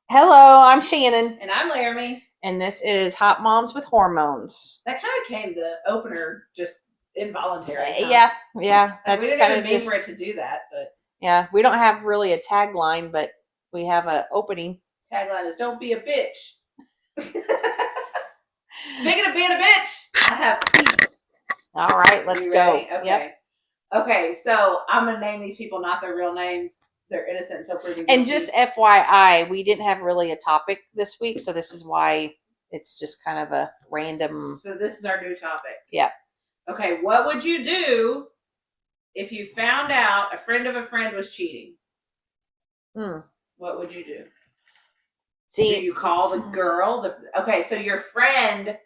Hello, I'm Shannon, And I'm Laramie. and this is Hot Moms with Hormones. That kind of came the opener just involuntary, huh? Yeah, And we that's didn't kind even of mean just, for it to do that, but yeah, we don't have really a tagline, but we have a opening. tagline is "Don't be a bitch." Speaking of being a bitch, I have tea. All right, Are let's you go. ready? Yep. Okay. So I'm gonna name these people not their real names. They're innocent until proven And guilty. just FYI, we didn't have really a topic this week, so this is why it's just kind of a random. So this is our new topic. Yeah. Okay. What would you do if you found out a friend of a friend was cheating? What would you do? Do See, you call the girl? Okay, so your friend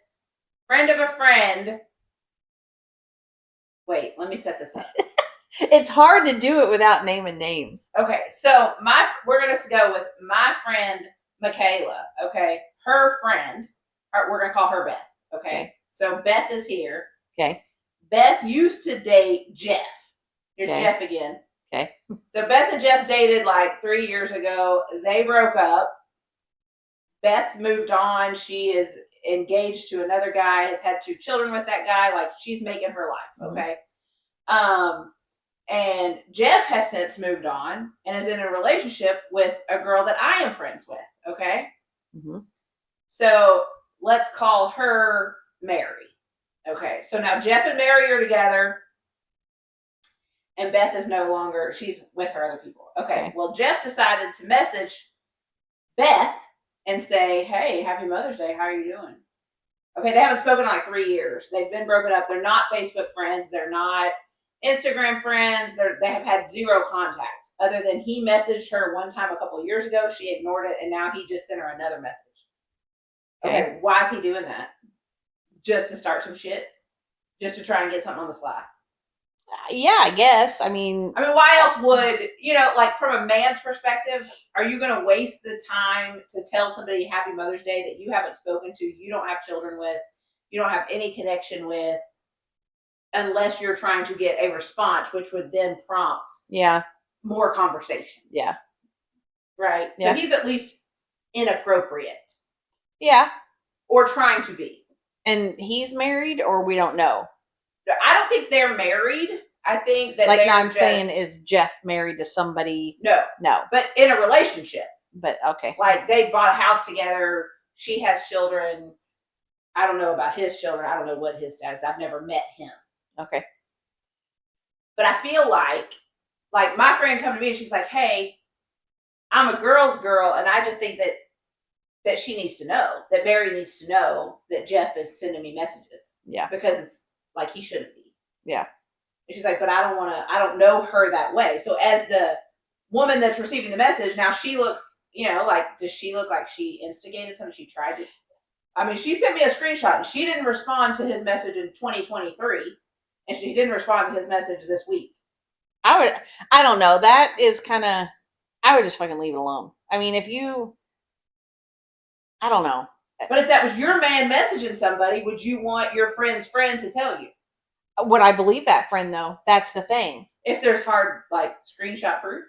of a friend. Wait, let me set this up. it's hard to do it without naming names. Okay, so we're gonna go with my friend Michaela. Okay, her friend. We're gonna call her Beth. Okay, so Beth is here. Okay. Beth used to date Jeff. Here's Okay. Jeff again. Okay. So Beth and Jeff dated like 3 years ago. They broke up. Beth moved on. She is engaged to another guy, has had 2 children with that guy. Like, she's making her life. Okay. And Jeff has since moved on and is in a relationship with a girl that I am friends with. Okay. Mm-hmm. So let's call her Mary. Okay. So now Jeff and Mary are together, and Beth is no longer, she's with her other people. Okay. Well, Jeff decided to message Beth and say, "Hey, happy Mother's Day. How are you doing?" Okay, they haven't spoken in like 3 years. They've been broken up. They're not Facebook friends. They're not Instagram friends. They have had 0 contact other than he messaged her one time a couple of years ago. She ignored it, and now he just sent her another message. Okay, why is he doing that? Just to start some shit? Just to try and get something on the sly? Yeah, I guess. I mean, why else would, like, from a man's perspective, are you going to waste the time to tell somebody Happy Mother's Day that you haven't spoken to, you don't have children with, you don't have any connection with, unless you're trying to get a response, which would then prompt more conversation. Yeah. Right? Yeah. So he's at least inappropriate. Yeah. Or trying to be. And he's married, or we don't know? I don't think they're married. I think that saying, is Jeff married to somebody? No. But in a relationship. But okay. Like, they bought a house together. She has children. I don't know about his children. I don't know what his status. I've never met him. Okay. But I feel like my friend come to me and she's like, "Hey, I'm a girl's girl, and I just think that she needs to know, that Mary needs to know that Jeff is sending me messages." Yeah. Because it's like, he shouldn't be. Yeah. And she's like, "But I don't know her that way." So as the woman that's receiving the message, now she looks, like, does she look like she instigated something? She tried to. I mean, she sent me a screenshot, and she didn't respond to his message in 2023, and she didn't respond to his message this week. I don't know. That is kind of, I would just fucking leave it alone. I mean, I don't know. But if that was your man messaging somebody, would you want your friend's friend to tell you? Would I believe that friend, though? That's the thing. If there's hard, like, screenshot proof.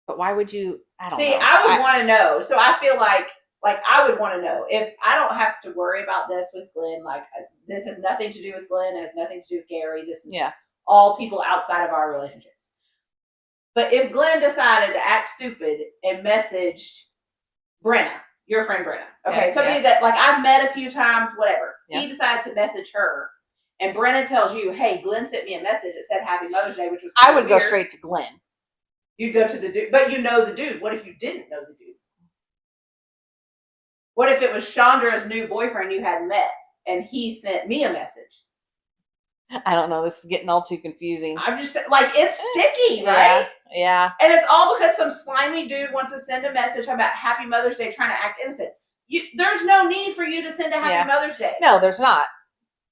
But why would you? I don't know. See, I would want to know. So I feel like I would want to know. If I don't have to worry about this with Glenn, like, this has nothing to do with Glenn, it has nothing to do with Gary. This is all people outside of our relationships. But if Glenn decided to act stupid and messaged Brenna, your friend Brenna, okay, somebody that, like, I've met a few times, whatever, he decides to message her, and Brenna tells you, "Hey, Glenn sent me a message that said Happy Mother's Day," which was I would go straight to Glenn. You'd go to the dude, but you know the dude. What if you didn't know the dude? What if it was Chandra's new boyfriend you hadn't met, and he sent me a message? I don't know. This is getting all too confusing. I'm just like, it's sticky, right? Yeah. And it's all because some slimy dude wants to send a message about Happy Mother's Day, trying to act innocent. There's no need for you to send a Happy Mother's Day. No, there's not.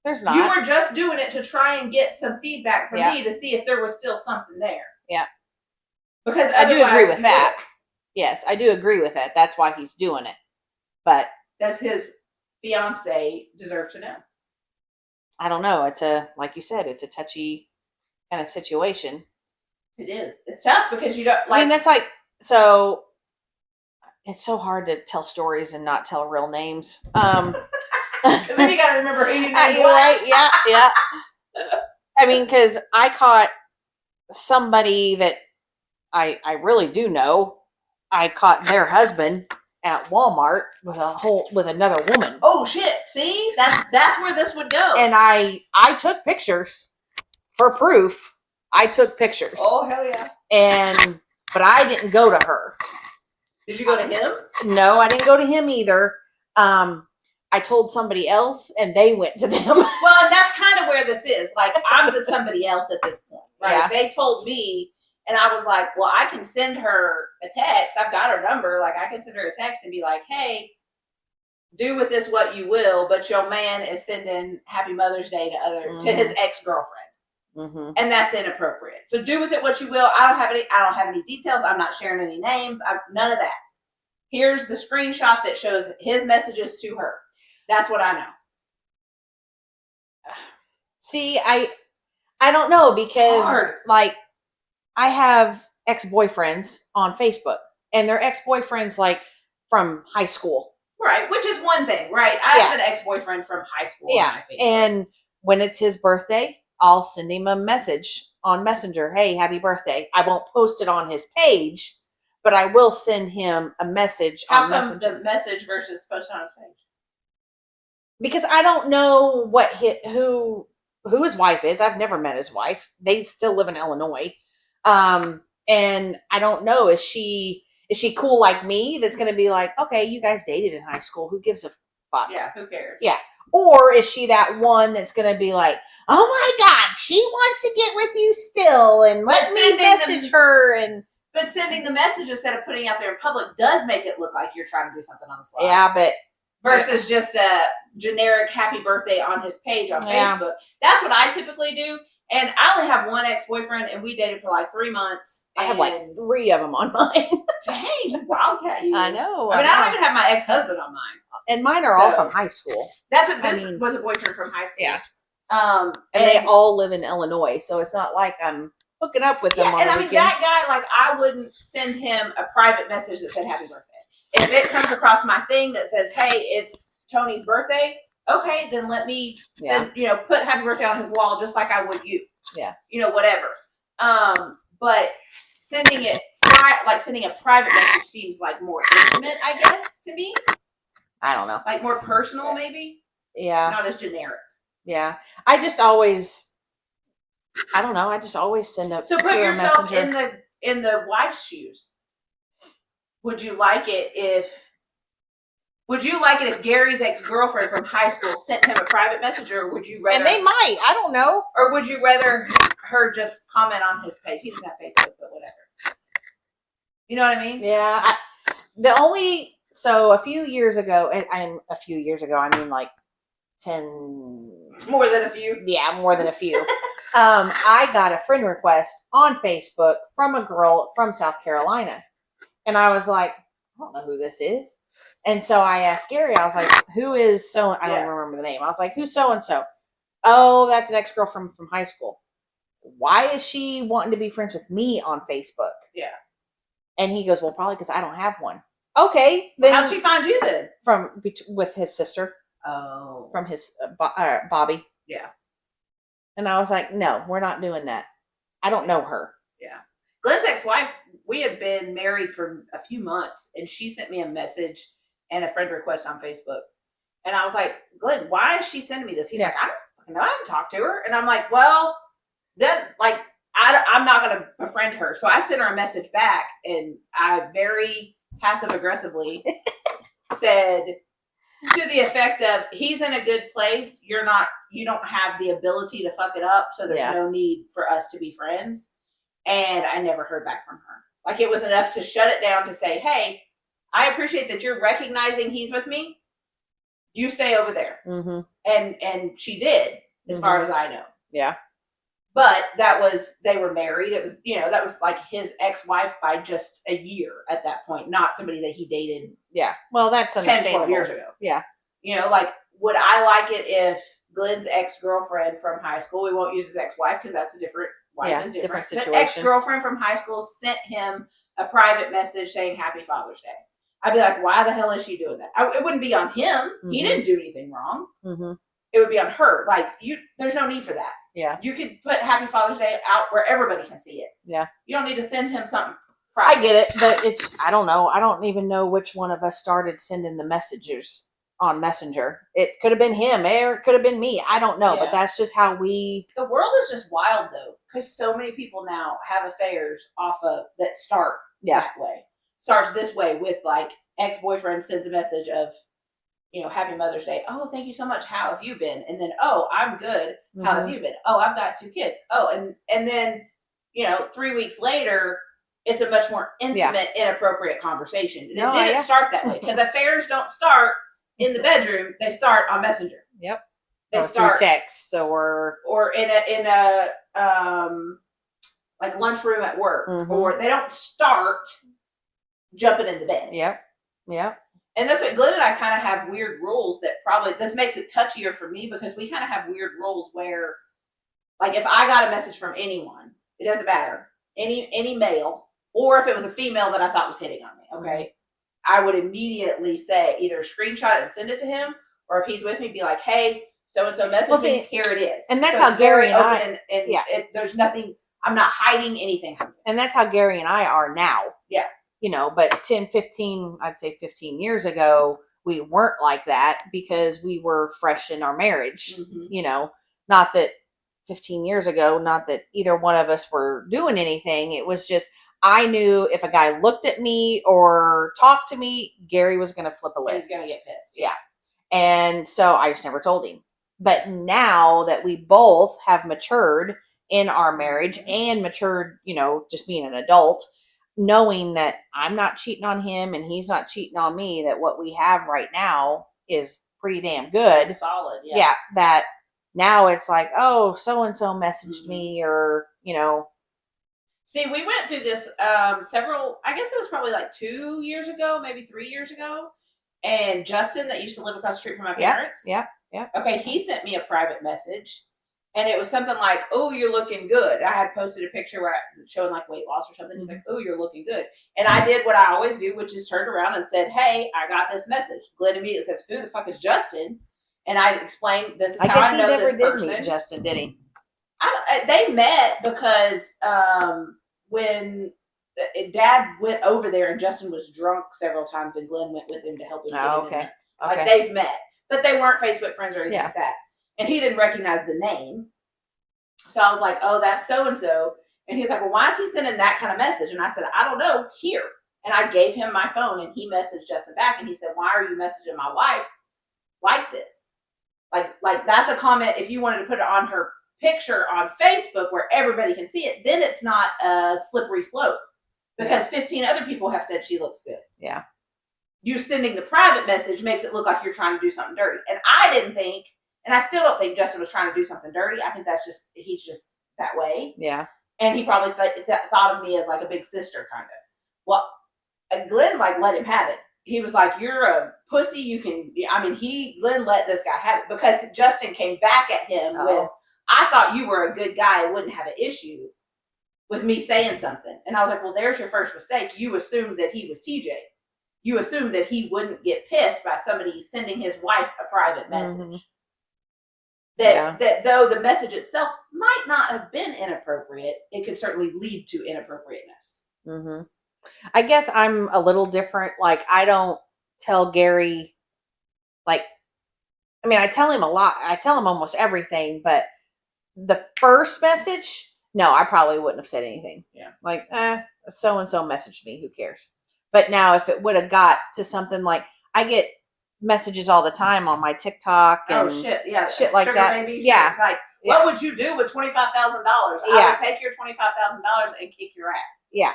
There's not. You were just doing it to try and get some feedback from me to see if there was still something there. Yeah. Because I do agree with that. Yes, I do agree with that. That's why he's doing it. But does his fiance deserve to know? I don't know. It's like you said, it's a touchy kind of situation. It is. It's tough because you don't like. I mean, that's like, so it's so hard to tell stories and not tell real names. Because then you got to remember who you named. You're right. Yeah, yeah. I mean, because I caught somebody that I really do know. I caught their husband at Walmart with another woman. Oh shit! See, that's where this would go. And I took pictures for proof. I took pictures. Oh hell yeah! But I didn't go to her. Did you go to him? No, I didn't go to him either. I told somebody else, and they went to them. Well, and that's kind of where this is. Like, I'm the somebody else at this point, right? Yeah. They told me, and I was like, well, I can send her a text. I've got her number. Like, I can send her a text and be like, hey, do with this what you will, but your man is sending Happy Mother's Day to his ex-girlfriend. And that's inappropriate. So do with it what you will. I don't have any details. I'm not sharing any names. None of that. Here's the screenshot that shows his messages to her. That's what I know. See, I don't know, because like I have ex-boyfriends on Facebook, and they're ex-boyfriends like from high school. Right, which is one thing, right? I have an ex-boyfriend from high school. Yeah, and when it's his birthday, I'll send him a message on Messenger. Hey, happy birthday. I won't post it on his page, but I will send him a message on Messenger. How come the message versus post on his page? Because I don't know who his wife is. I've never met his wife. They still live in Illinois. And I don't know, is she cool like me, that's going to be like, okay, you guys dated in high school, who gives a fuck? Yeah, who cares? Yeah. Or is she that one that's going to be like, oh my God, she wants to get with you still, and let me message her. But sending the message instead of putting it out there in public does make it look like you're trying to do something on the slide. Yeah, but versus just a generic happy birthday on his page on Facebook. That's what I typically do. And I only have one ex-boyfriend, and we dated for like 3 months. I have like 3 of them on mine. Dang, wildcat you. I know. I don't even have my ex-husband on mine. And mine are all from high school. That's what this was, a boyfriend from high school. Yeah. And they all live in Illinois, so it's not like I'm hooking up with them on the weekends. And that guy, like, I wouldn't send him a private message that said happy birthday. If it comes across my thing that says, hey, it's Tony's birthday, okay, then let me send, put happy birthday on his wall just like I would you. Yeah. Whatever. But sending a private message seems like more intimate, I guess, to me. I don't know. Like more personal, maybe? Yeah. Not as generic. Yeah. I just always send up. So put yourself in the wife's shoes. Would you like it if Gary's ex-girlfriend from high school sent him a private message, or would you rather? And they might. I don't know. Or would you rather her just comment on his page? He doesn't have Facebook, but whatever. You know what I mean? Yeah. So a few years ago, I mean like 10. More than a few. Yeah, more than a few. I got a friend request on Facebook from a girl from South Carolina. And I was like, I don't know who this is. And so I asked Gary, I was like, who is so, I don't remember the name. I was like, who's so-and-so? Oh, that's an ex-girlfriend from high school. Why is she wanting to be friends with me on Facebook? Yeah. And he goes, well, probably because I don't have one. Okay. Then how'd she find you then? With his sister. Oh. From his Bobby. Yeah. And I was like, no, we're not doing that. I don't know her. Yeah. Glenn's ex-wife, we had been married for a few months, and she sent me a message and a friend request on Facebook. And I was like, Glenn, why is she sending me this? He's like, I don't fucking know. I haven't talked to her. And I'm like, well, I'm not going to befriend her. So I sent her a message back, and I very passive-aggressively said to the effect of, he's in a good place. You don't have the ability to fuck it up. So there's no need for us to be friends. And I never heard back from her. Like, it was enough to shut it down to say, hey, I appreciate that you're recognizing he's with me. You stay over there. Mm-hmm. And she did, as far as I know. Yeah. But they were married. It was, that was like his ex-wife by just a year at that point, not somebody that he dated. Yeah. Well, that's 10, 12 years ago. Yeah. Would I like it if Glenn's ex-girlfriend from high school, we won't use his ex-wife because that's a different wife is different situation. But ex-girlfriend from high school sent him a private message saying happy Father's Day. I'd be like, why the hell is she doing that? It wouldn't be on him. He didn't do anything wrong. It would be on her. Like, there's no need for that. Yeah. You could put Happy Father's Day out where everybody can see it. Yeah. You don't need to send him something private. I get it, but I don't know. I don't even know which one of us started sending the messages on Messenger. It could have been him, or it could have been me. I don't know, but that's just how we. The world is just wild, though, because so many people now have affairs off of that start that way. Starts this way with, like, ex-boyfriend sends a message of, Happy Mother's Day. Oh, thank you so much. How have you been? And then, oh, I'm good. How have you been? Oh, I've got 2 kids. Oh, and then, 3 weeks later, it's a much more intimate, inappropriate conversation. It didn't start that way, because affairs don't start in the bedroom. They start on Messenger. Yep. They or start text or in a like lunchroom at work, or they don't start jumping in the bed. Yep. Yep. And that's what Glenn and I kind of have weird rules that probably, this makes it touchier for me, because we kind of have weird rules where, like, if I got a message from anyone, it doesn't matter, any male, or if it was a female that I thought was hitting on me, okay, I would immediately say, either screenshot it and send it to him, or if he's with me, be like, hey, so-and-so messaged me, here it is. And that's how Gary and I, there's nothing, I'm not hiding anything from him. And that's how Gary and I are now. Yeah. But 10, 15, I'd say 15 years ago, we weren't like that, because we were fresh in our marriage. Not that 15 years ago, not that either one of us were doing anything. It was just, I knew if a guy looked at me or talked to me, Gary was going to flip a lid. He's going to get pissed. Yeah. And so I just never told him. But now that we both have matured in our marriage and matured, just being an adult, knowing that I'm not cheating on him and he's not cheating on me, that what we have right now is pretty damn good. That's solid. Yeah. Yeah. That now it's like, oh, so-and-so messaged me, or, See, we went through this several, I guess it was probably like 2 years ago, maybe 3 years ago. And Justin, that used to live across the street from my parents. Yeah. Okay, he sent me a private message. And it was something like, oh, you're looking good. I had posted a picture where showing like weight loss or something. He's like, oh, you're looking good. And I did what I always do, which is turned around and said, hey, I got this message. Glenn immediately says, who the fuck is Justin? And I explained, this is how I know this person. I guess he never did meet Justin, did he? They met because when Dad went over there and Justin was drunk several times, and Glenn went with him to help him get him in there. Like, they've met. But they weren't Facebook friends or anything like that. And he didn't recognize the name. So I was like, oh, that's so-and-so. And he was like, well, why is he sending that kind of message? And I said, I don't know, here. And I gave him my phone, and he messaged Justin back, and he said, why are you messaging my wife like this? Like that's a comment. If you wanted to put it on her picture on Facebook where everybody can see it, then it's not a slippery slope, because 15 other people have said she looks good. Yeah. You sending the private message makes it look like you're trying to do something dirty. And I didn't think, and I still don't think Justin was trying to do something dirty. I think he's just that way. Yeah. And he probably thought of me as like a big sister kind of. Well, Glenn let him have it. He was like, you're a pussy. Glenn let this guy have it, because Justin came back at him with, I thought you were a good guy and wouldn't have an issue with me saying something. And I was like, well, there's your first mistake. You assumed that he was TJ. You assumed that he wouldn't get pissed by somebody sending his wife a private message. That though the message itself might not have been inappropriate, it could certainly lead to inappropriateness. I guess I'm a little different. Like, I don't tell Gary, I tell him a lot. I tell him almost everything, but the first message, no, I probably wouldn't have said anything. Yeah. Like, so-and-so messaged me, who cares? But now if it would have got to something like, I get messages all the time on my TikTok and shit like Sugar that. Baby, yeah. What would you do with $25,000? I would take your $25,000 and kick your ass. Yeah.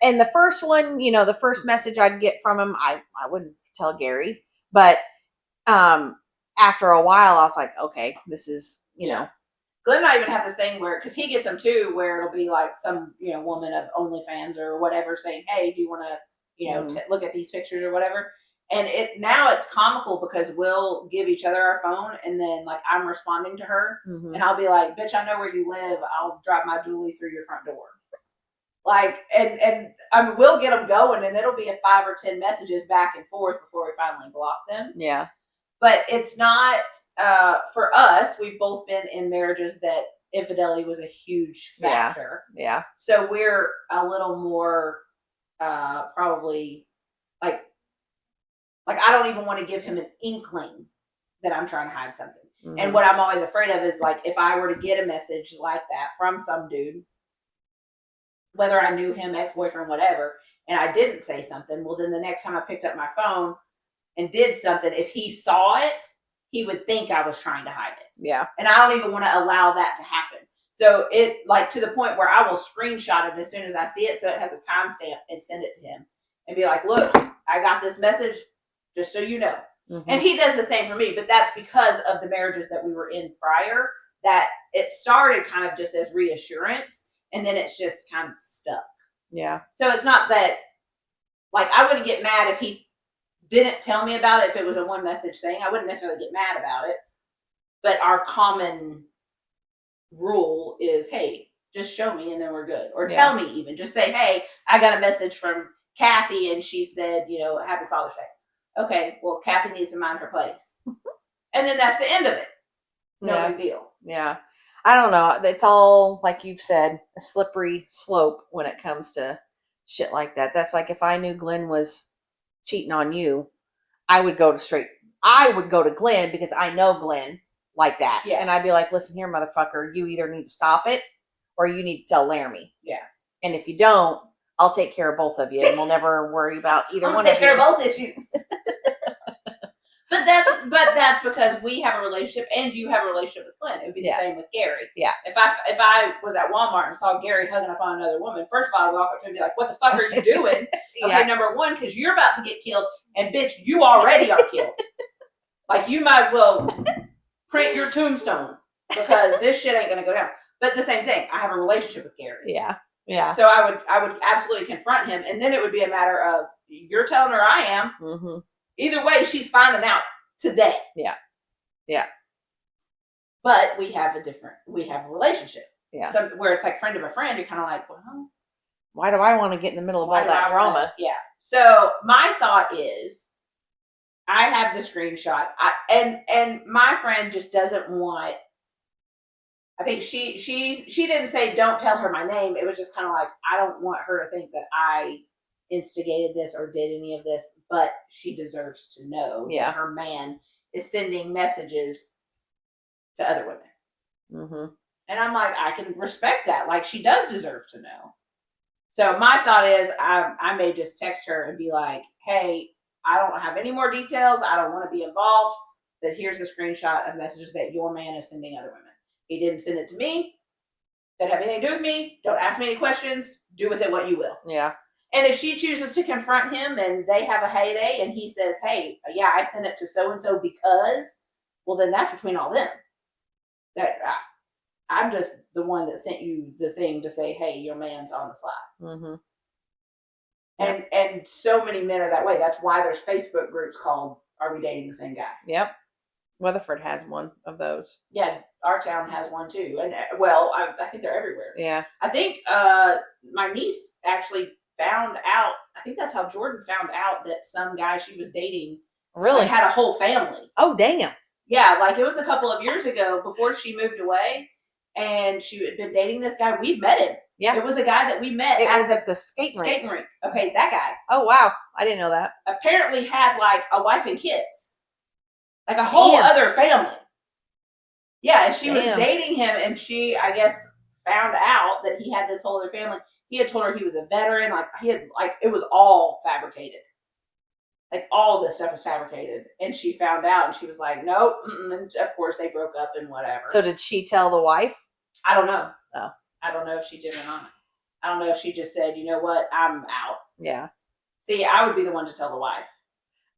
And the first one, the first message I'd get from him, I wouldn't tell Gary, but after a while I was like, okay, this is, know. Glenn and I even have this thing where, because he gets them too, where it'll be like some, woman of OnlyFans or whatever saying, hey, do you want to, look at these pictures or whatever? And now it's comical, because we'll give each other our phone, and then I'm responding to her, and I'll be like, bitch, I know where you live. I'll drop my Julie through your front door. Like, and we'll get them going, and it'll be a 5 or 10 messages back and forth before we finally block them. Yeah. But it's not for us. We've both been in marriages that infidelity was a huge factor. Yeah. So we're a little more probably like I don't even want to give him an inkling that I'm trying to hide something. Mm-hmm. And what I'm always afraid of is like if I were to get a message like that from some dude, whether I knew him, ex-boyfriend, whatever, and I didn't say something, well, then the next time I picked up my phone and did something, if he saw it, he would think I was trying to hide it. Yeah. And I don't even want to allow that to happen. So it like to the point where I will screenshot it as soon as I see it so it has a timestamp and send it to him and be like, look, I got this message, just so you know. Mm-hmm. And he does the same for me, but that's because of the marriages that we were in prior, that it started kind of just as reassurance and then it's just kind of stuck. Yeah. So it's not that, like, I wouldn't get mad if he didn't tell me about it if it was a one message thing. I wouldn't necessarily get mad about it. But our common rule is, hey, just show me and then we're good. Or tell me even. Just say, hey, I got a message from Kathy and she said, you know, Happy Father's Day. Okay, well, Kathy needs to mind her place. And then that's the end of it. No big deal. Yeah. I don't know. It's all, like you've said, a slippery slope when it comes to shit like that. That's like if I knew Glenn was cheating on you, I would go to Glenn because I know Glenn like that. Yeah. And I'd be like, listen here, motherfucker, you either need to stop it or you need to tell Laramie. Yeah. And if you don't, I'll take care of both of you and we'll never worry about either one of you. I'll take care of both issues. But that's because we have a relationship and you have a relationship with Glenn. It would be the same with Gary. Yeah. If I was at Walmart and saw Gary hugging up on another woman, first of all, I'd walk up to him and be like, what the fuck are you doing? Okay, number one, because you're about to get killed, and bitch, you already are killed. Like, you might as well print your tombstone because this shit ain't gonna go down. But the same thing, I have a relationship with Gary. Yeah. Yeah. So I would absolutely confront him, and then it would be a matter of you're telling her I am. Mm-hmm. Either way, she's finding out today. Yeah. Yeah. But we have a relationship. Yeah. So where it's like friend of a friend, you're kind of like, well, why do I want to get in the middle of all that drama? Yeah. So my thought is, I have the screenshot, and my friend just doesn't want. I think she didn't say don't tell her my name. It was just kind of like, I don't want her to think that I instigated this or did any of this, but she deserves to know that her man is sending messages to other women. Mm-hmm. And I'm like, I can respect that. Like, she does deserve to know. So my thought is, I may just text her and be like, hey, I don't have any more details. I don't want to be involved, but here's a screenshot of messages that your man is sending other women. He didn't send it to me. Doesn't have anything to do with me. Don't ask me any questions. Do with it what you will. Yeah. And if she chooses to confront him and they have a heyday and he says, hey, yeah, I sent it to so-and-so because, well, then that's between all them. That I'm just the one that sent you the thing to say, hey, your man's on the slide. Mm-hmm. And so many men are that way. That's why there's Facebook groups called Are We Dating the Same Guy? Yep. Weatherford has one of those. Yeah, our town has one too. And well, I think they're everywhere. Yeah. I think my niece actually found out, I think that's how Jordan found out that some guy she was dating really had a whole family. Oh, damn. Yeah, like it was a couple of years ago before she moved away, and she had been dating this guy. We'd met him. Yeah. It was a guy that we met. It was at the skating rink. Okay, that guy. Oh, wow. I didn't know that. Apparently had like a wife and kids. Like a whole other family. Yeah, and she was dating him, and she, I guess, found out that he had this whole other family. He had told her he was a veteran. Like, it was all fabricated. Like, all this stuff was fabricated. And she found out, and she was like, nope. And of course, they broke up and whatever. So did she tell the wife? I don't know. Oh. I don't know if she did or not. I don't know if she just said, you know what, I'm out. Yeah. See, I would be the one to tell the wife.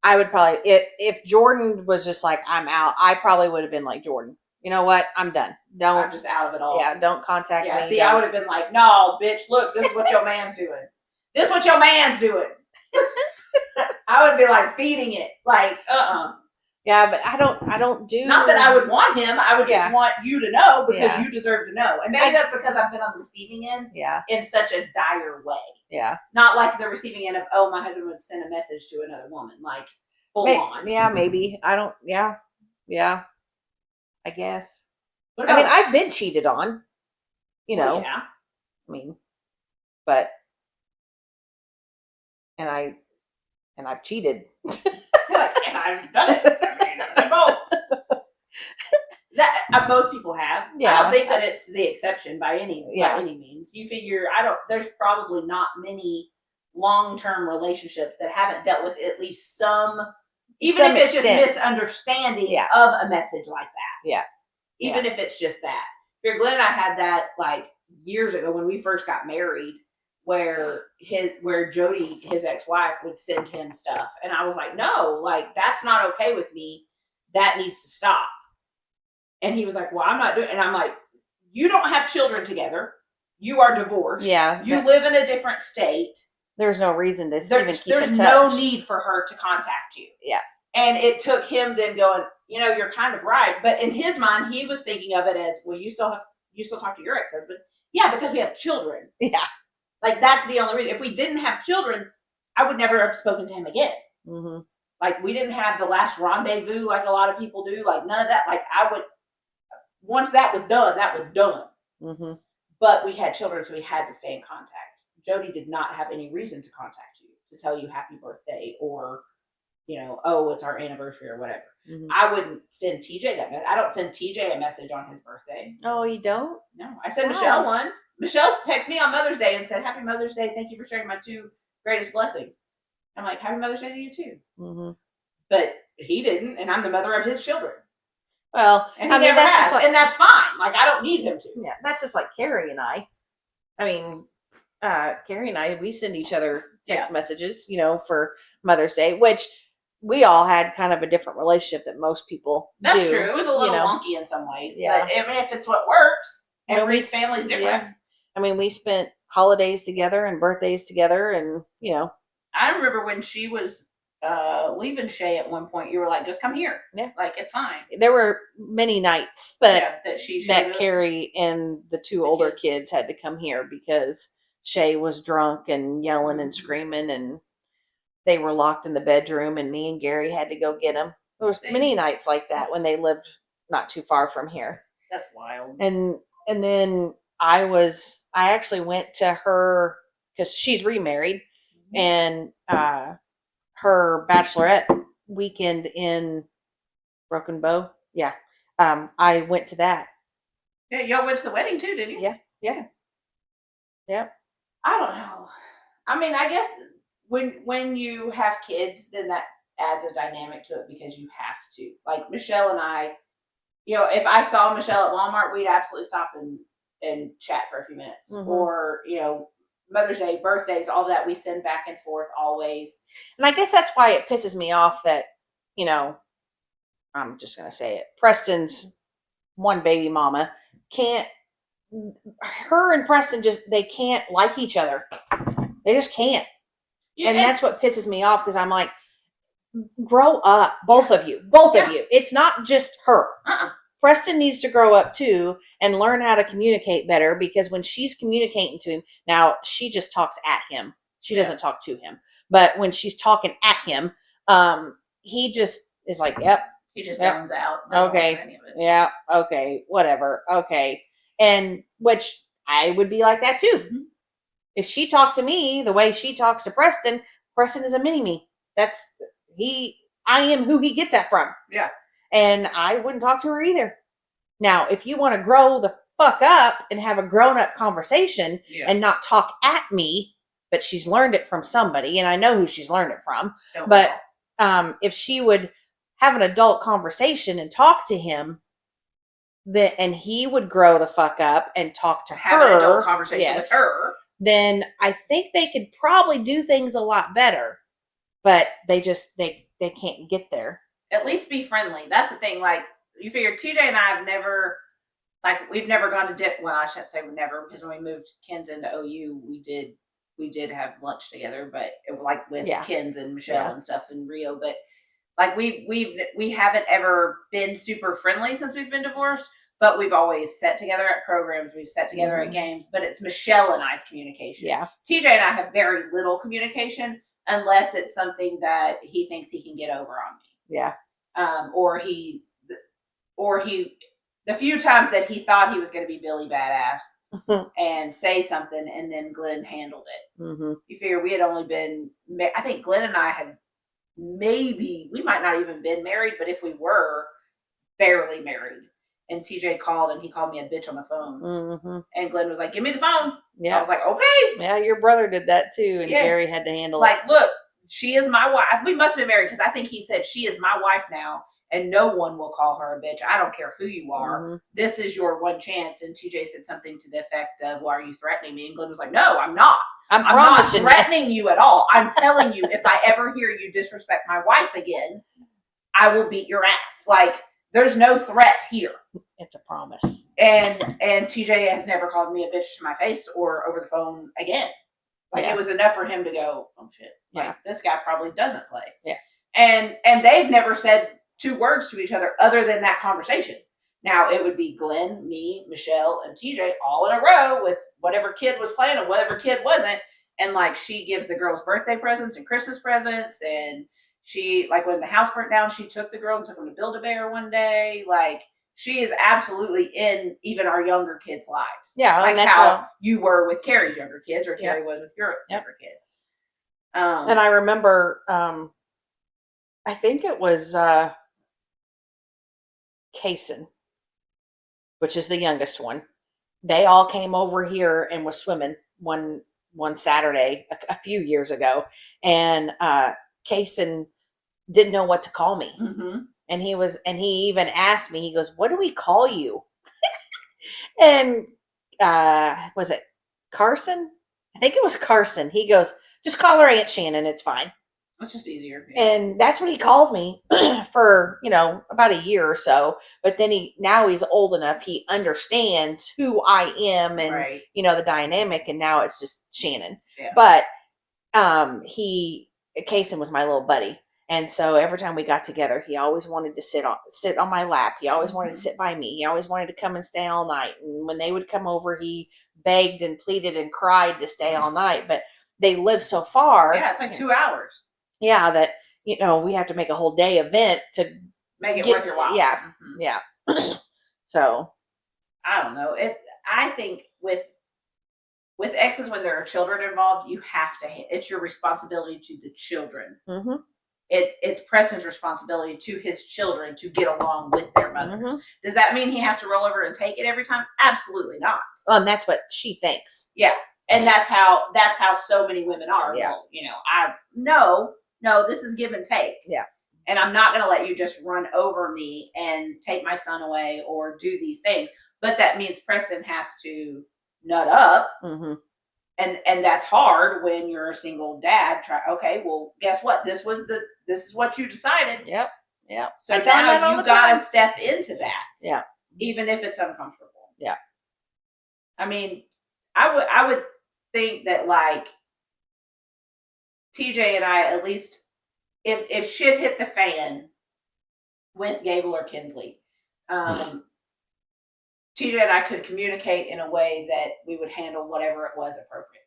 I would probably, if Jordan was just like, I'm out, I probably would have been like, Jordan, you know what? I'm done. I'm just out of it all. Yeah, don't contact me. See, I would have been like, no, bitch, look, this is what your man's doing. This is what your man's doing. I would be like feeding it. Like, Yeah, but I don't do. Not that I would want him. I would just want you to know because you deserve to know. And maybe that's because I've been on the receiving end in such a dire way. Yeah. Not like the receiving end of, oh, my husband would send a message to another woman. Like, full on. Yeah, maybe. I don't, yeah. I guess. I mean, I've been cheated on, you know. Well, yeah. I mean, but, and I've cheated. And I've done it. I mean, I've done both. That most people have. Yeah. I don't think that it's the exception by any means. You figure there's probably not many long-term relationships that haven't dealt with at least some, even if it's just misunderstanding of a message like that. Yeah. Even if it's just that. Glenn and I had that like years ago when we first got married, where Jody, his ex-wife, would send him stuff. And I was like, no, like that's not okay with me. That needs to stop. And he was like, well, I'm not doing it. And I'm like, you don't have children together. You are divorced. Yeah. You live in a different state. There's no reason to even keep in touch. There's no need for her to contact you. Yeah. And it took him then going, you're kind of right. But in his mind, he was thinking of it as, well, you still talk to your ex-husband. Yeah, because we have children. Yeah. Like, that's the only reason. If we didn't have children, I would never have spoken to him again. Mm-hmm. Like, we didn't have the last rendezvous like a lot of people do. Like, none of that. Like, once that was done, that was done. Mm-hmm. But we had children, so we had to stay in contact. Jody did not have any reason to contact you, to tell you happy birthday or, oh, it's our anniversary or whatever. Mm-hmm. I wouldn't send TJ that message. I don't send TJ a message on his birthday. Oh, you don't? No. I sent Michelle one. Michelle texted me on Mother's Day and said, happy Mother's Day. Thank you for sharing my 2 greatest blessings. I'm like, happy Mother's Day to you too. Mm-hmm. But he didn't, and I'm the mother of his children. Well, and he never has, and that's fine. Like, I don't need him to. Yeah, that's just like Carrie and I. I mean, Carrie and I, we send each other text messages, for Mother's Day, which we all had kind of a different relationship that most people do. That's true. It was a little wonky in some ways. Yeah. But I mean, if it's what works, every family's different. Yeah. I mean, we spent holidays together and birthdays together and, I remember when she was leaving Shay at one point, you were like, just come here. Yeah. Like, it's fine. There were many nights that Carrie and the 2 older kids had to come here because Shay was drunk and yelling and screaming, and they were locked in the bedroom, and me and Gary had to go get them. There was many nights like that when they lived not too far from here. That's wild. And then I actually went to her because she's remarried, and her bachelorette weekend in Broken Bow. Yeah. I went to that. Yeah, y'all went to the wedding too, didn't you? Yeah. Yeah. Yep. I don't know. I mean, I guess when you have kids, then that adds a dynamic to it because you have to. Like Michelle and I, if I saw Michelle at Walmart, we'd absolutely stop and chat for a few minutes. Mm-hmm. Or, Mother's Day, birthdays, all that, we send back and forth always. And I guess that's why it pisses me off that, I'm just going to say it, Preston's one baby mama her and Preston they can't like each other. They just can't. Yeah, and that's what pisses me off because I'm like, grow up, both of you. It's not just her. Preston needs to grow up too and learn how to communicate better because when she's communicating to him, now she just talks at him. She doesn't talk to him. But when she's talking at him, he just is like, yep. He just zones out. Okay. Yeah. Okay. Whatever. Okay. And which I would be like that too. Mm-hmm. If she talked to me the way she talks to Preston, Preston is a mini-me. I am who he gets that from. Yeah. And I wouldn't talk to her either. Now, if you want to grow the fuck up and have a grown-up conversation and not talk at me, but she's learned it from somebody, and I know who she's learned it from, if she would have an adult conversation and talk to him, and he would grow the fuck up and talk to her. Have an adult conversation with her. Then I think they could probably do things a lot better. But they just, they can't get there. At least be friendly. That's the thing. Like, you figure TJ and I have never, we've never gone to dip. Well, I shouldn't say we never, because when we moved Ken's into OU, we did have lunch together, but it was with Ken's and Michelle and stuff in Rio. But Like we haven't ever been super friendly since we've been divorced, but we've always sat together at programs. We've sat together at games, but it's Michelle and I's communication. Yeah. TJ and I have very little communication unless it's something that he thinks he can get over on me. Yeah. Or the few times that he thought he was going to be Billy Badass and say something, and then Glenn handled it. Mm-hmm. You figure we had only been, I think Glenn and I had we might not even been married, but if we were, barely married. And TJ called, and he called me a bitch on the phone. Mm-hmm. And Glenn was like, "Give me the phone." Yeah. I was like, "Okay." Yeah, your brother did that too, and Gary had to handle it. Like, look, she is my wife. We must have been married because I think he said, "She is my wife now, and no one will call her a bitch. I don't care who you are. Mm-hmm. This is your one chance." And TJ said something to the effect of, "Why are you threatening me?" And Glenn was like, "No, I'm not. I'm not threatening you at all. I'm telling you, if I ever hear you disrespect my wife again, I will beat your ass. Like, there's no threat here. It's a promise." And TJ has never called me a bitch to my face or over the phone again. Like, it was enough for him to go, "Oh shit, like, this guy probably doesn't play." Yeah. And they've never said 2 words to each other other than that conversation. Now it would be Glenn, me, Michelle, and TJ all in a row with whatever kid was playing and whatever kid wasn't. And like, she gives the girls birthday presents and Christmas presents. And she, like, when the house burnt down, she took the girls and took them to Build-A-Bear one day. Like, she is absolutely in even our younger kids' lives. Yeah. Like how you were with Carrie's younger kids, or Carrie was with your younger kids. And I remember, I think it was Kaysen, which is the youngest one. They all came over here and was swimming one Saturday a few years ago, and Kaysen didn't know what to call me. Mm-hmm. And he even asked me, he goes, "What do we call you?" And was it Carson? I think it was Carson. He goes, "Just call her Aunt Shannon. It's fine." It's just easier. Yeah. And that's what he called me for, about a year or so. But then now he's old enough. He understands who I am and, the dynamic. And now it's just Shannon. Yeah. But Kaysen was my little buddy. And so every time we got together, he always wanted to sit on my lap. He always wanted to sit by me. He always wanted to come and stay all night. And when they would come over, he begged and pleaded and cried to stay all night. But they live so far. Yeah, it's like 2 hours. Yeah, that, we have to make a whole day event to make it worth your while. Yeah. Mm-hmm. Yeah. So I don't know. I think with exes, when there are children involved, you have to, it's your responsibility to the children. Mm-hmm. It's Preston's responsibility to his children to get along with their mothers. Mm-hmm. Does that mean he has to roll over and take it every time? Absolutely not. Well, and that's what she thinks. Yeah. And that's how so many women are. Yeah. Well, no, this is give and take. Yeah. And I'm not going to let you just run over me and take my son away or do these things. But that means Preston has to nut up. Mm-hmm. And that's hard when you're a single dad. Okay, well, guess what? This is what you decided. Yep. So now you got to step into that. Yeah. Even if it's uncomfortable. Yeah. I mean, I would think that, like, TJ and I, at least if shit hit the fan with Gable or Kinsley, TJ and I could communicate in a way that we would handle whatever it was appropriately.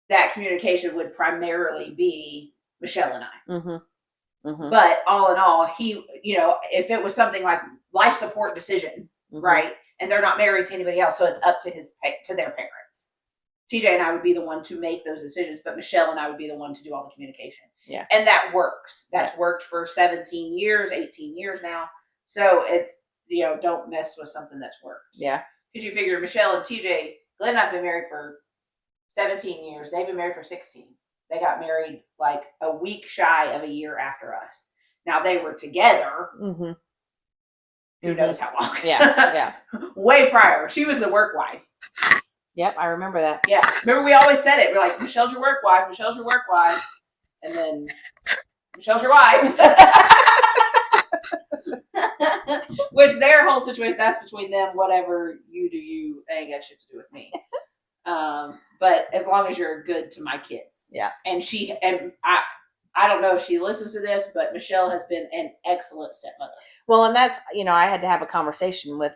That communication would primarily be Michelle and I. Mm-hmm. Mm-hmm. But all in all, he, if it was something like life support decision, mm-hmm. right, and they're not married to anybody else, so it's up to their parents. TJ and I would be the one to make those decisions, but Michelle and I would be the one to do all the communication. Yeah. And that works. That's worked for 17 years, 18 years now. So it's, don't mess with something that's worked. Yeah. Because you figure Michelle and TJ, Glenn and I have been married for 17 years. They've been married for 16. They got married like a week shy of a year after us. Now they were together. Mm-hmm. Who knows how long? Yeah. Way prior. She was the work wife. Yep, I remember that. Yeah. Remember, we always said it. We're like, Michelle's your work wife. Michelle's your work wife. And then Michelle's your wife. Which their whole situation, that's between them. Whatever you do, you ain't got shit to do with me. But as long as you're good to my kids. Yeah. And I don't know if she listens to this, but Michelle has been an excellent stepmother. Well, and that's, I had to have a conversation with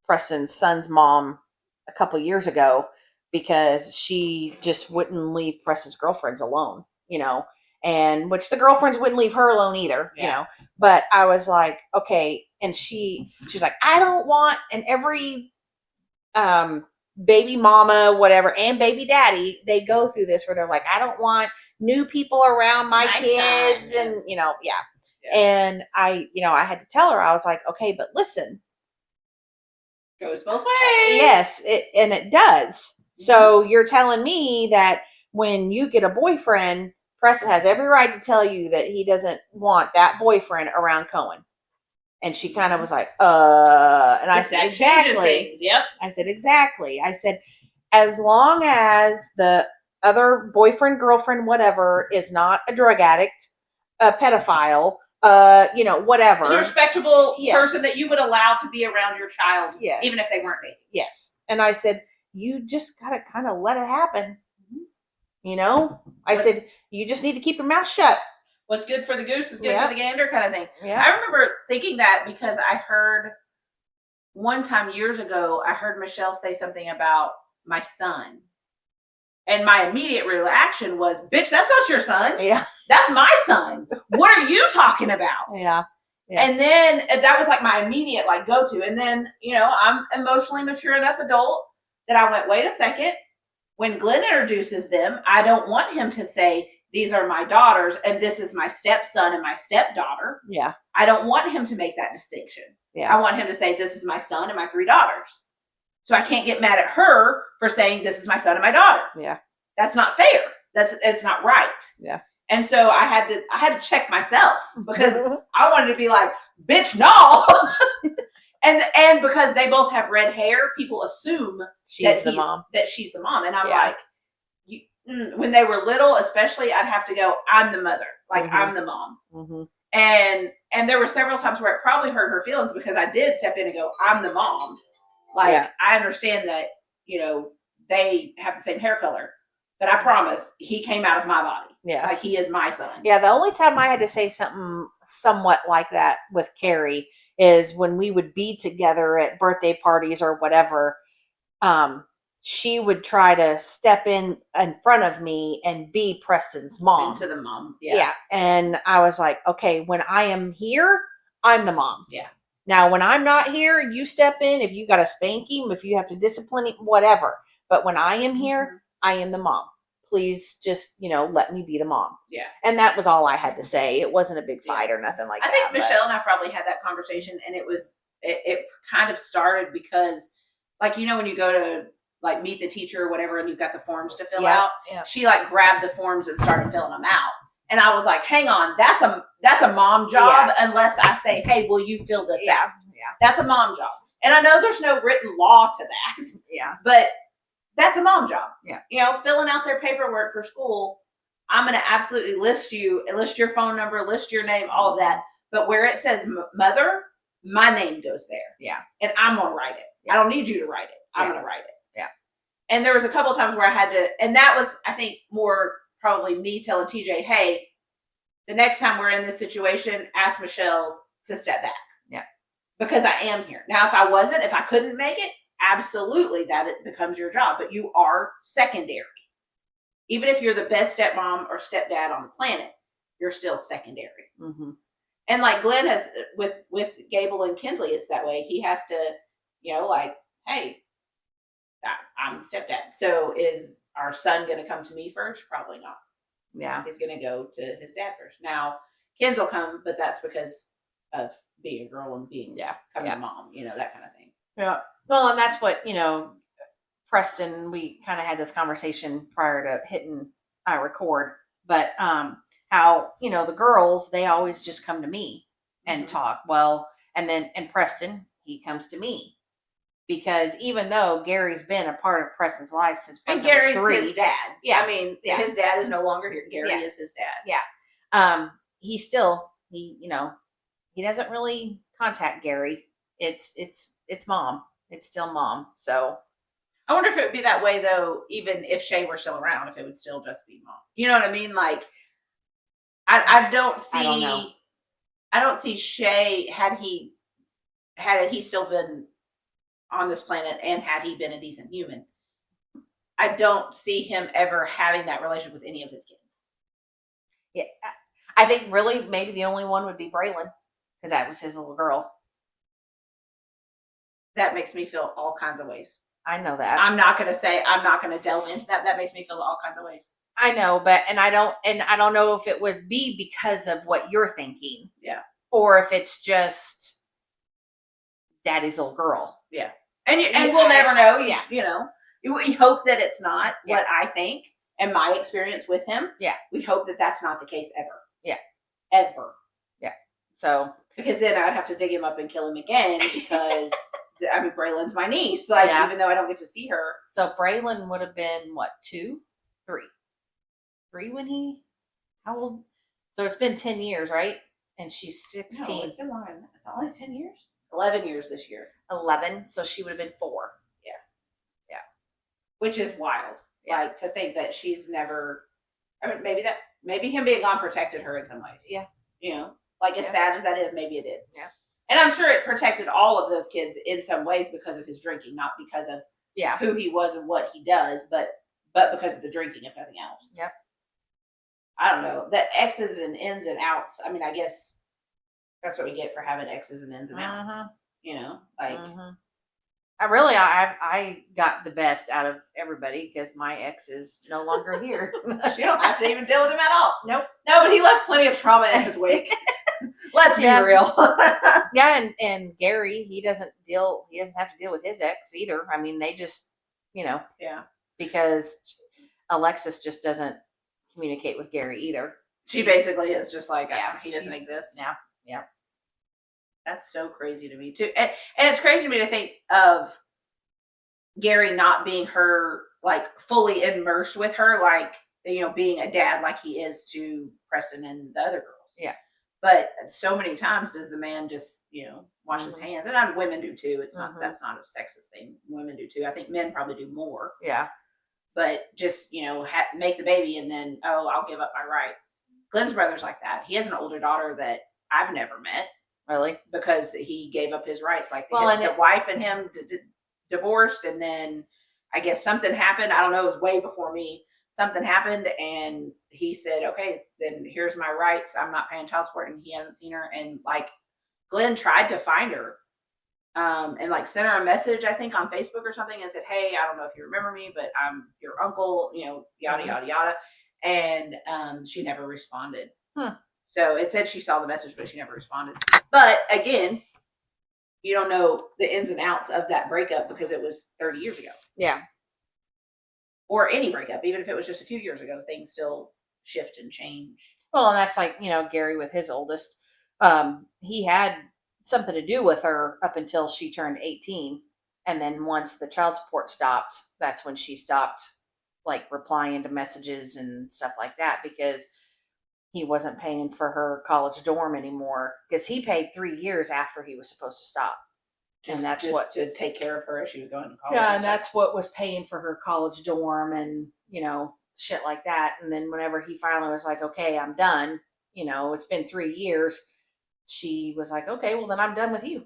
Preston's son's mom a couple years ago because she just wouldn't leave Preston's girlfriends alone, and which the girlfriends wouldn't leave her alone either, But I was like, okay, and she's like, I don't want, and every baby mama, whatever, and baby daddy, they go through this where they're like, I don't want new people around my kids, son. And yeah. And I had to tell her, I was like, okay, but listen, goes both ways. Yes, it does. So you're telling me that when you get a boyfriend, Preston has every right to tell you that he doesn't want that boyfriend around Cohen. And she kind of was like, and I said, exactly. Yep. I said, exactly. I said, as long as the other boyfriend, girlfriend, whatever, is not a drug addict, a pedophile, whatever. It's a respectable person that you would allow to be around your child, even if they weren't baby. Yes. And I said, you just gotta kind of let it happen. I said, you just need to keep your mouth shut. What's good for the goose is good for the gander, kind of thing. Yeah. I remember thinking that because I heard one time years ago, I heard Michelle say something about my son. And my immediate reaction was, bitch, that's not your son. Yeah. That's my son. What are you talking about? Yeah. And then that was like my immediate go-to. And then, I'm emotionally mature enough adult that I went, wait a second. When Glenn introduces them, I don't want him to say, these are my daughters and this is my stepson and my stepdaughter. Yeah. I don't want him to make that distinction. Yeah. I want him to say, this is my son and my 3 daughters. So I can't get mad at her for saying, this is my son and my daughter. Yeah. That's not fair. It's not right. Yeah. And so I had to check myself because I wanted to be like, bitch, no. and because they both have red hair, people assume she's the mom. That she's the mom. And I'm like, when they were little, especially, I'd have to go, I'm the mother. I'm the mom. Mm-hmm. And there were several times where it probably hurt her feelings because I did step in and go, I'm the mom. I understand that, they have the same hair color. But I promise, he came out of my body. Yeah. He is my son. Yeah, the only time I had to say something somewhat like that with Carrie is when we would be together at birthday parties or whatever. She would try to step in front of me and be Preston's mom. Into the mom. Yeah. And I was like, okay, when I am here, I'm the mom. Yeah. Now, when I'm not here, you step in. If you got to spank him, if you have to discipline him, whatever. But when I am here, I am the mom. Please just, let me be the mom. Yeah. And that was all I had to say. It wasn't a big fight or nothing like that. I think Michelle and I probably had that conversation, and it kind of started because, when you go to meet the teacher or whatever, and you've got the forms to fill out, she grabbed the forms and started filling them out. And I was like, hang on, that's a mom job unless I say, hey, will you fill this out? Yeah. That's a mom job. And I know there's no written law to that. Yeah. But that's a mom job. Yeah. Filling out their paperwork for school, I'm going to absolutely list your phone number, list your name, all of that. But where it says mother, my name goes there. Yeah. And I'm going to write it. Yeah. I don't need you to write it. I'm going to write it. Yeah. And there was a couple of times where I had to, and that was, I think, more probably me telling TJ, hey, the next time we're in this situation, ask Michelle to step back. Yeah. Because I am here. Now, if I couldn't make it, absolutely that it becomes your job, but you are secondary. Even if you're the best stepmom or stepdad on the planet, you're still secondary. Mm-hmm. And Glenn has with Gable and Kinsley, it's that way. He has to, hey, I'm the stepdad. So is our son going to come to me first? Probably not. Yeah. He's going to go to his dad first. Now, Kins will come, but that's because of being a girl and being coming to mom, that kind of thing. Yeah. Well, and that's what, Preston, we kind of had this conversation prior to hitting record, but how, the girls, they always just come to me and talk. Well, and Preston, he comes to me. Because even though Gary's been a part of Preston's life since Preston was 3. His dad. Yeah. I mean, his dad is no longer here. Gary is his dad. Yeah. He still, he doesn't really contact Gary. It's mom. It's still mom. So I wonder if it would be that way though, even if Shay were still around, if it would still just be mom. You know what I mean? I don't see. I don't know. I don't see Shay had he still been on this planet and had he been a decent human. I don't see him ever having that relationship with any of his kids. Yeah, I think really maybe the only one would be Braylon because that was his little girl. That makes me feel all kinds of ways. I know that. I'm not going to delve into that. That makes me feel all kinds of ways. I know, but I don't know if it would be because of what you're thinking. Yeah. Or if it's just daddy's little girl. Yeah. And we'll never know. Yeah. You know, we hope that it's not what I think and my experience with him. Yeah. We hope that that's not the case ever. Yeah. Ever. Yeah. So. Because then I'd have to dig him up and kill him again because, I mean, Braylon's my niece. Like, even though I don't get to see her. So Braylon would have been, what, 2? 3? 3 when he, how old? So it's been 10 years, right? And she's 16. No, it's been longer than that. It's only 10 years. 11 years this year. 11. So she would have been 4. Yeah. Yeah. Which is wild. Yeah. Like, to think that she's never, I mean, maybe him being gone protected her in some ways. Yeah. You know, like as sad as that is, maybe it did. Yeah. And I'm sure it protected all of those kids in some ways because of his drinking, not because of who he was and what he does, but because of the drinking, if nothing else. Yep. I don't know. The X's and ins and outs. I mean, I guess that's what we get for having X's and ins and outs. You know, like. I got the best out of everybody because my ex is no longer here. You don't have to even deal with him at all. Nope. No, but he left plenty of trauma in his wake. Let's be real. Yeah, and Gary, he doesn't have to deal with his ex either. I mean, they just, you know. Yeah. Because Alexis just doesn't communicate with Gary either. She basically is just like, he doesn't exist. Yeah. Yeah. That's so crazy to me too. And it's crazy to me to think of Gary not being her, like, fully immersed with her, like, you know, being a dad like he is to Preston and the other girls. Yeah. But so many times does the man just, you know, wash his hands. And women do too. It's not, that's not a sexist thing. Women do too. I think men probably do more. Yeah. But just, you know, make the baby and then, I'll give up my rights. Glenn's brother's like that. He has an older daughter that I've never met. Really? Because he gave up his rights. Like, the wife and him divorced, and then I guess something happened. I don't know. It was way before me. Something happened, and he said, okay, then here's my rights. I'm not paying child support, and he hasn't seen her. And, like, Glenn tried to find her and, like, sent her a message, I think, on Facebook or something, and said, hey, I don't know if you remember me, but I'm your uncle, you know, yada, yada, yada. And she never responded. So it said she saw the message, but she never responded. But again, you don't know the ins and outs of that breakup because it was 30 years ago. Yeah. Or any breakup, even if it was just a few years ago, things still shift and change. Well, and that's like, you know, Gary with his oldest. He had something to do with her up until she turned 18. And then once the child support stopped, that's when she stopped, like, replying to messages and stuff like that because he wasn't paying for her college dorm anymore because he paid 3 years after he was supposed to stop. And that's what to take care of her as she was going to college. Yeah, and that's what was paying for her college dorm and, you know, shit like that. And then whenever he finally was like, okay, I'm done, you know, it's been 3 years, she was like, okay, well then I'm done with you.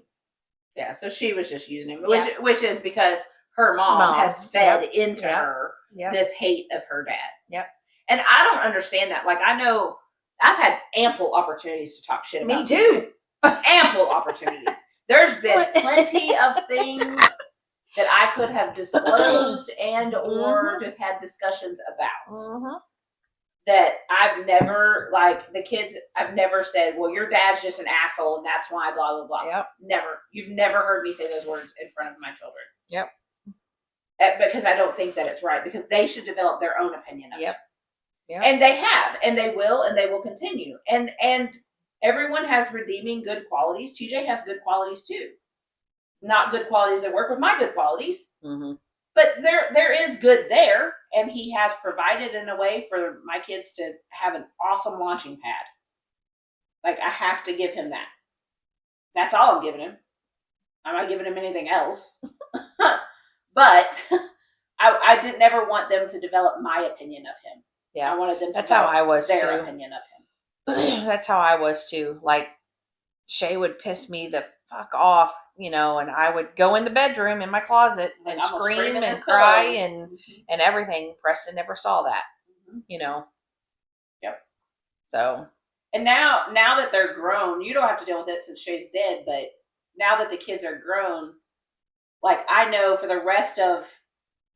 Yeah, so she was just using him, which is because her mom has fed into her this hate of her dad. Yep. And I don't understand that. Like, I know I've had ample opportunities to talk shit about me too. Ample opportunities. There's been plenty of things that I could have disclosed and or just had discussions about. That I've never, like, the kids, I've never said, well, your dad's just an asshole and that's why blah, blah, blah. Yep. Never. You've never heard me say those words in front of my children. Yep. Because I don't think that it's right. Because they should develop their own opinion of it. Yep. And they have, and they will continue. And everyone has redeeming good qualities. TJ has good qualities too. Not good qualities that work with my good qualities. But there is good there, and he has provided in a way for my kids to have an awesome launching pad. Like, I have to give him that. That's all I'm giving him. I'm not giving him anything else. But I did never want them to develop my opinion of him. Yeah, I wanted them to that's how I was their too. opinion of him. that's how I was too. Like Shay would piss me the fuck off, and I would go in the bedroom in my closet Like, and I'm gonna scream scream in and this cry pillow. and everything. Preston never saw that, Yep. So. And now that they're grown, you don't have to deal with it since Shay's dead, but now that the kids are grown, like I know for the rest of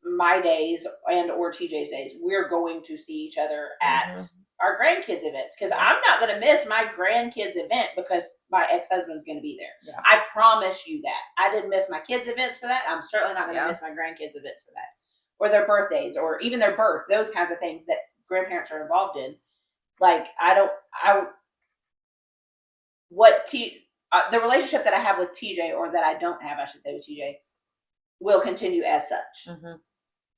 my days and or TJ's days, we're going to see each other at our grandkids events because I'm not going to miss my grandkids event because my ex-husband's going to be there. Yeah. I promise you that. I didn't miss my kids' events for that. I'm certainly not going to miss my grandkids' events for that, or their birthdays, or even their birth. Those kinds of things that grandparents are involved in. Like the relationship that I have with TJ, or that I don't have, I should say, with TJ, will continue as such.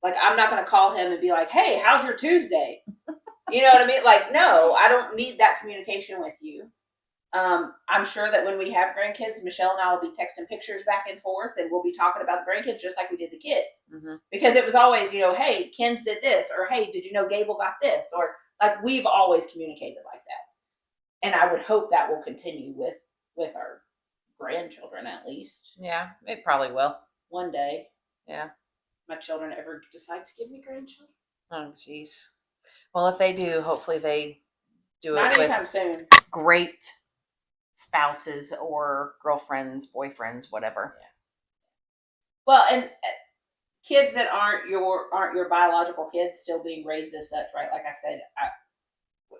Like, I'm not going to call him and be like, hey, how's your Tuesday? You know what I mean? Like, no, I don't need that communication with you. I'm sure that when we have grandkids, Michelle and I will be texting pictures back and forth, and we'll be talking about the grandkids just like we did the kids. Because it was always, hey, Ken's did this, or hey, did you know Gable got this? Or like, we've always communicated like that. And I would hope that will continue with our grandchildren, at least. Yeah, it probably will. One day. Yeah. My children ever decide to give me grandchildren. Oh, jeez. Well, if they do, hopefully they do it not anytime soon. Great spouses or girlfriends, boyfriends, whatever. Yeah. Well, and kids that aren't your biological kids still being raised as such, right? Like I said,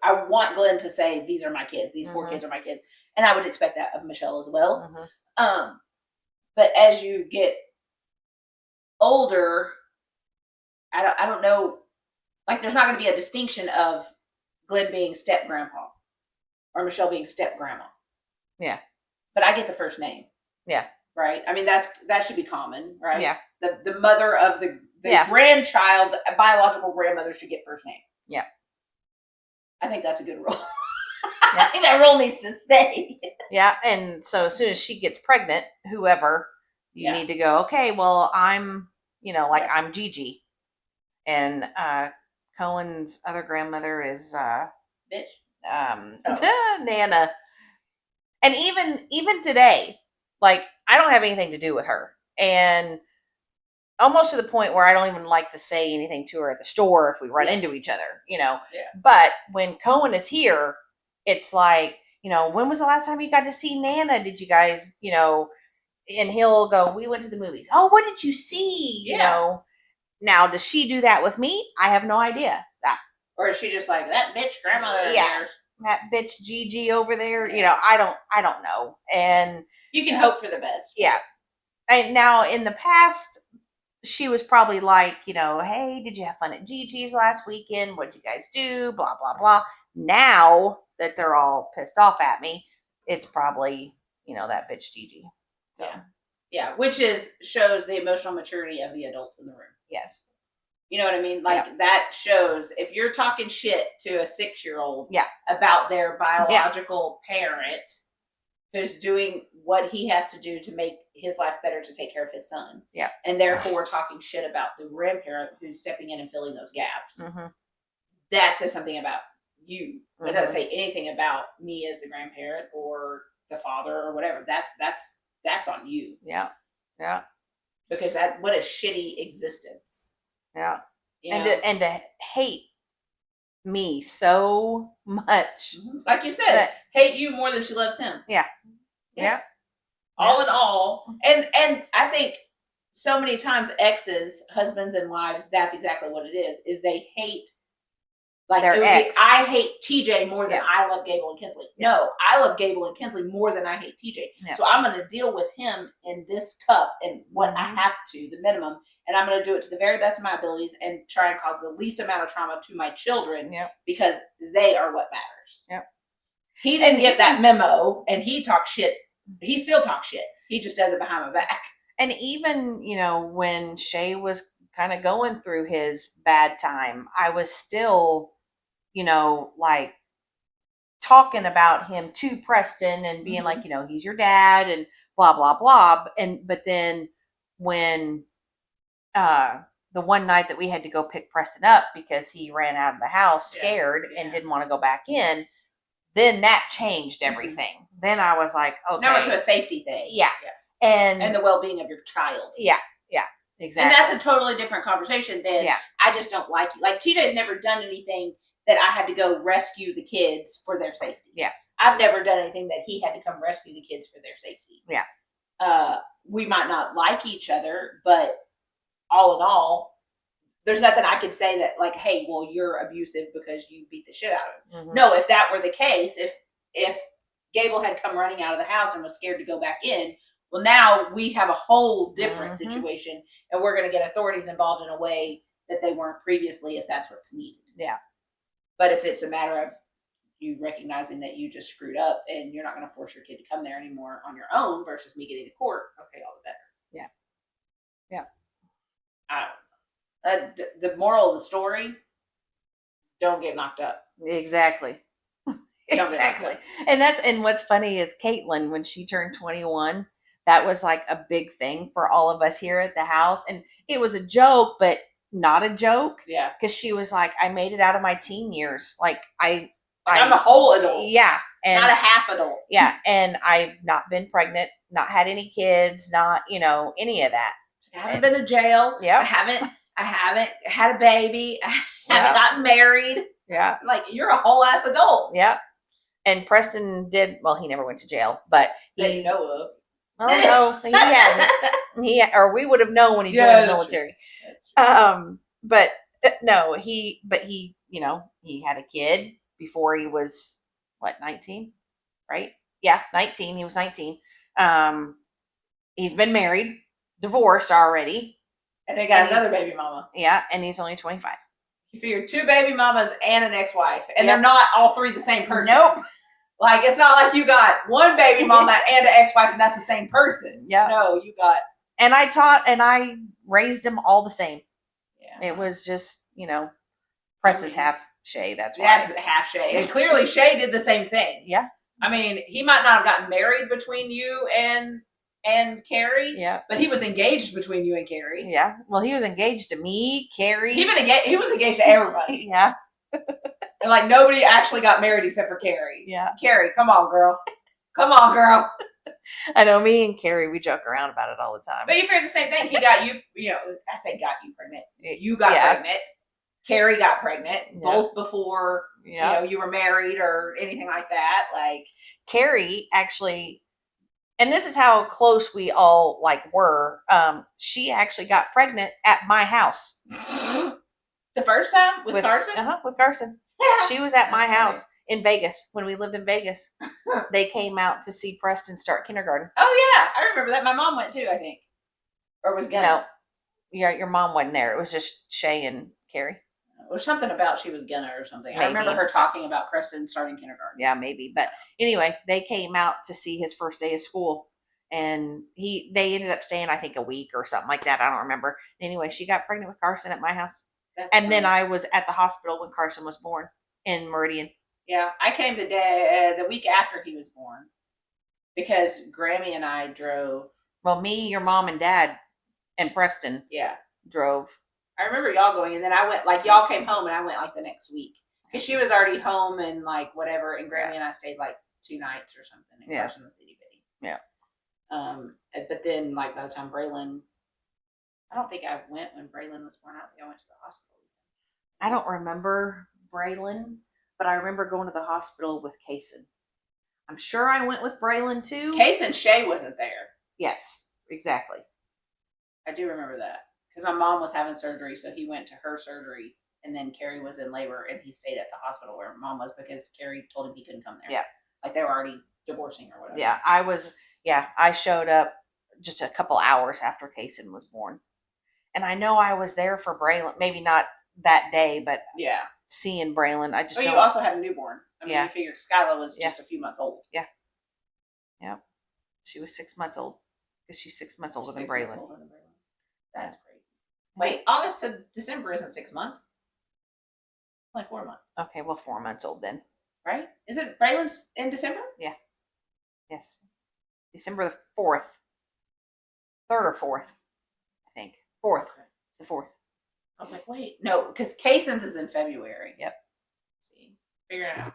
I want Glenn to say, these are my kids. These 4 kids are my kids. And I would expect that of Michelle as well. But as you get older, I don't know, like there's not going to be a distinction of Glenn being step grandpa or Michelle being step grandma. Yeah. But I get the first name. Yeah. Right? I mean, that should be common, right? Yeah. The mother of the grandchild's biological grandmother should get first name. Yeah. I think that's a good rule. Yeah. I think that rule needs to stay. Yeah, and so as soon as she gets pregnant, whoever, you need to go, okay, well, I'm, I'm Gigi. And Cohen's other grandmother is Nana. And even today, like, I don't have anything to do with her. And almost to the point where I don't even like to say anything to her at the store if we run into each other, Yeah. But when Cohen is here, it's like, when was the last time you got to see Nana? Did you guys, and he'll go, we went to the movies. Oh, what did you see? Yeah. Now, does she do that with me? I have no idea. Or is she just like, that bitch grandmother? Yeah. That bitch Gigi over there. I don't know. And you can hope for the best. Yeah. And now in the past, she was probably like, hey, did you have fun at Gigi's last weekend? What'd you guys do? Blah, blah, blah. Now that they're all pissed off at me, it's probably, that bitch Gigi. So. Yeah. Which shows the emotional maturity of the adults in the room. Yes. You know what I mean? Like, that shows, if you're talking shit to a 6-year-old about their biological parent who's doing what he has to do to make his life better to take care of his son. Yeah. And therefore talking shit about the grandparent who's stepping in and filling those gaps. That says something about you. It doesn't say anything about me as the grandparent or the father or whatever. That's on you. Yeah. Yeah. Because what a shitty existence. Yeah. And to hate me so much. Like you said, hate you more than she loves him. Yeah. Yeah. All in all. And I think so many times exes, husbands and wives, that's exactly what it is they hate, like, their ex. I hate TJ more than I love Gable and Kinsley. No, I love Gable and Kinsley more than I hate TJ. Yeah. So I'm going to deal with him in this cup and what I have to, the minimum. And I'm going to do it to the very best of my abilities and try and cause the least amount of trauma to my children because they are what matters. Yep. He didn't get that memo and he talks shit. He still talks shit. He just does it behind my back. And even, when Shay was kind of going through his bad time, I was still, like talking about him to Preston and being like, he's your dad and blah, blah, blah. But then when, the one night that we had to go pick Preston up because he ran out of the house scared and didn't want to go back in, then that changed everything. Then I was like, okay. Now it's a safety thing. Yeah. And the well-being of your child. Yeah. Exactly. And that's a totally different conversation than I just don't like you. Like TJ's never done anything that I had to go rescue the kids for their safety. Yeah. I've never done anything that he had to come rescue the kids for their safety. Yeah. We might not like each other, but all in all, there's nothing I could say that like, hey, well, you're abusive because you beat the shit out of him. Mm-hmm. No, if that were the case, if Gable had come running out of the house and was scared to go back in, well, now we have a whole different situation, and we're going to get authorities involved in a way that they weren't previously, if that's what's needed. Yeah. But if it's a matter of you recognizing that you just screwed up and you're not going to force your kid to come there anymore on your own versus me getting to court, okay, all the better. Yeah. The moral of the story: don't get knocked up. Exactly. Exactly. And what's funny is Caitlin, when she turned 21, that was like a big thing for all of us here at the house. And it was a joke, but not a joke. Yeah. Because she was like, I made it out of my teen years. Like I'm a whole adult. Yeah. And not a half adult. Yeah. And I've not been pregnant, not had any kids, not, any of that. I haven't been to jail. Yeah. I haven't had a baby. I haven't gotten married. Yeah. Like, you're a whole ass adult. Yeah. And Preston did, well, he never went to jail, but that you know of. Oh, no, he hadn't. Or we would have known when he joined the military. But no, he had a kid before he was, 19? Right? Yeah, 19. He was 19. He's been married, divorced already. And they got another baby mama. Yeah, and he's only 25. You figure 2 baby mamas and an ex-wife, and they're not all 3 the same person. Nope. Like, it's not like you got 1 baby mama and an ex-wife, and that's the same person. Yeah. No, you got. And I raised them all the same. Yeah. It was just, Preston's half Shay. That's why. That's half Shay, and clearly Shay did the same thing. Yeah. I mean, he might not have gotten married between you and Carrie. Yeah. But he was engaged between you and Carrie. Yeah. Well, he was engaged to me, Carrie. He was engaged to everybody. Yeah. And like nobody actually got married except for Carrie. Yeah. Carrie, come on, girl. Come on, girl. I know, me and Carrie, we joke around about it all the time. But you figure the same thing. He got you, I say got you pregnant. You got pregnant. Carrie got pregnant, both before you were married or anything like that. Like Carrie actually, and this is how close we all were. She actually got pregnant at my house. The first time with Carson? With Carson. She was at my house in Vegas when we lived in Vegas. They came out to see Preston start kindergarten. Oh yeah, I remember that. My mom went too, I think, or was gonna. No, your mom wasn't there. It was just Shay and Carrie. Or something about she was gonna or something. Maybe. I remember her talking about Preston starting kindergarten. Yeah, maybe. But anyway, they came out to see his first day of school. And they ended up staying, I think, a week or something like that. I don't remember. Anyway, she got pregnant with Carson at my house. That's funny. Then I was at the hospital when Carson was born in Meridian. Yeah, I came the week after he was born because Grammy and I drove. Well, me, your mom, and dad, and Preston. Yeah, drove. I remember y'all going, and then I went, y'all came home, and I went, the next week. Because she was already home and, whatever, and Grammy and I stayed, 2 nights or something, and Carson was itty-bitty. Yeah. But then, by the time Braylon, I don't think I went when Braylon was born. I don't think I went to the hospital. I don't remember Braylon, but I remember going to the hospital with Kaysen. I'm sure I went with Braylon, too. Kaysen Shay wasn't there. Yes, exactly. I do remember that. Because my mom was having surgery, so he went to her surgery, and then Carrie was in labor, and he stayed at the hospital where mom was because Carrie told him he couldn't come there. Yeah. They were already divorcing or whatever. Yeah, I showed up just a couple hours after Kaysen was born. And I know I was there for Braylon, maybe not that day, but seeing Braylon, I just you also had a newborn. I mean, you figure Skyla was just a few months old. Yeah. Yeah. She was 6 months old because she's 6 months older than Braylon. That's crazy. Wait, August to December isn't 6 months. It's 4 months. Okay, well, 4 months old then. Right? Is it Braylon's in December? Yeah. Yes. December the 4th. 3rd or 4th, I think. 4th. It's the 4th. I was like, wait. No, because Kaysen's is in February. Yep. See? Figure it out.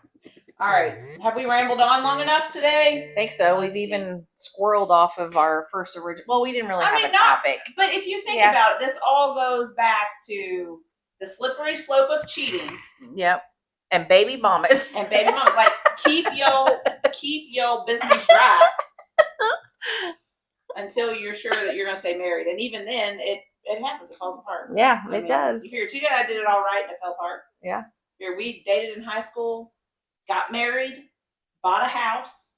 All right. Have we rambled on long enough today? I think so. Let's We've see. even squirreled off of our first original. Well, we didn't really have a topic. But if you think Yeah. about it, this all goes back to the slippery slope of cheating. Yep. And baby mamas. And baby mamas, like keep your business dry until you're sure that you're gonna stay married. And even then, it happens. It falls apart. Yeah, I it mean, does. If you're cheating, I did it all right and it fell apart. Yeah. Here we dated in high school, got married, bought a house,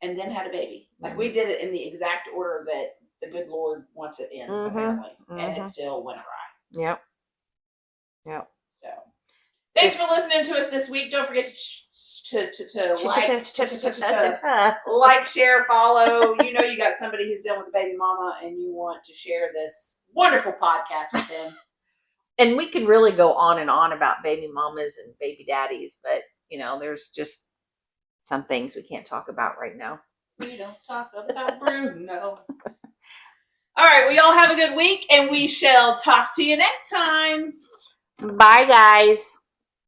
and then had a baby. Like we did it in the exact order that the good Lord wants it in, apparently, and it still went awry. Yep. Yep. So, thanks for listening to us this week. Don't forget to like, share, follow. You know you got somebody who's dealing with a baby mama, and you want to share this wonderful podcast with them. And we could really go on and on about baby mamas and baby daddies, but you know, there's just some things we can't talk about right now. We don't talk about Bruno. All right, well, y'all have a good week, and we shall talk to you next time. Bye, guys.